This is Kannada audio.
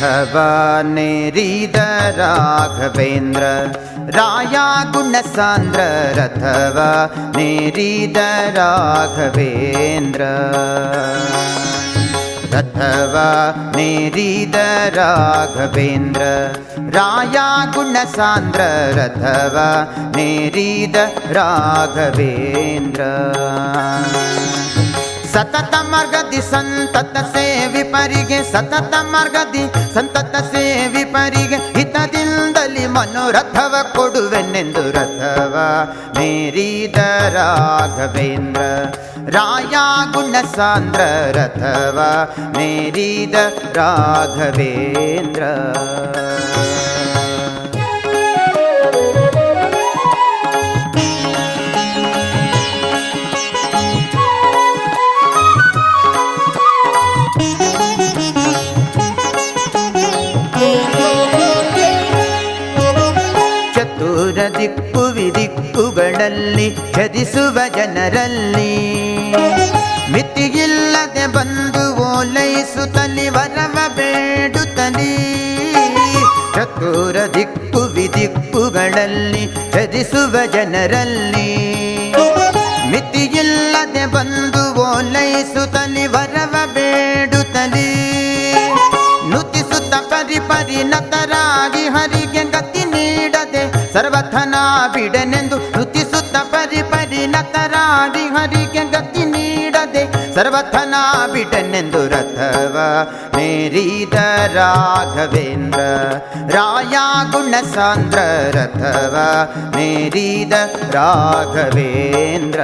रथवा नेरिद राघवेन्द्र राया गुणसान्द्र रथवा नेरिद राघवेन्द्र रथवा नेरिद राघवेन्द्र राया गुणसान्द्र रथवा नेरिद राघवेन्द्र सतत मर्गदि संतत सेवी पರಿಗೆ ಸತತ ಮರ್ಗದಿ ಸಂತತ ಸೇವಿ ಪರಿಗೆ ಹಿತದಿಂದಲಿ ಮನೋರಥವ ಕೊಡುವೆನೆಂದು ರಥವ ಮೇರಿದ ರಾಘವೇಂದ್ರ ರಾಯ ಗುಣಸಾಂದ್ರ ರಥವ ಮೇರಿದ ರಾಘವೇಂದ್ರ ದಿಕ್ಕು ವಿದಿಕ್ಕುಗಳಲ್ಲಿ ಛದಿಸುವ ಜನರಲ್ಲಿ ಮಿತಿಯಿಲ್ಲದೆ ಬಂದು ಓಲೈಸುತ್ತಲಿ ವರವ ಬೇಡುತ್ತಲಿ ಚತುರ ದಿಕ್ಕು ವಿದಿಕ್ಕುಗಳಲ್ಲಿ ಛದಿಸುವ ಜನರಲ್ಲಿ ಮಿತಿಯಿಲ್ಲದೆ ಬಂದು ಓಲೈಸುತ್ತಲಿ ವರವ ಬೇಡುತ್ತಲಿ ನುತಿಸುತ್ತ ಪರಿಪರಿಣತರಾಗಿ ಹರಿಗೆ ಗತಿ ನೀಡದೆ ಸರ್ವಥನಾ ಬಿಡನೆಂದು ನುತಿಸುತ್ತ ಪರಿಪರಿಣತರಾಗಿ ಹರಿಗೆ ಗತಿ ನೀಡದೆ ಸರ್ವಥನಾ ಬಿಡನೆಂದು ರಥವ ಮೇರಿದ ರಾಘವೇಂದ್ರ ರಾಯ ಗುಣಸಾಂದ್ರ ರಥವ ಮೇರಿದ ರಾಘವೇಂದ್ರ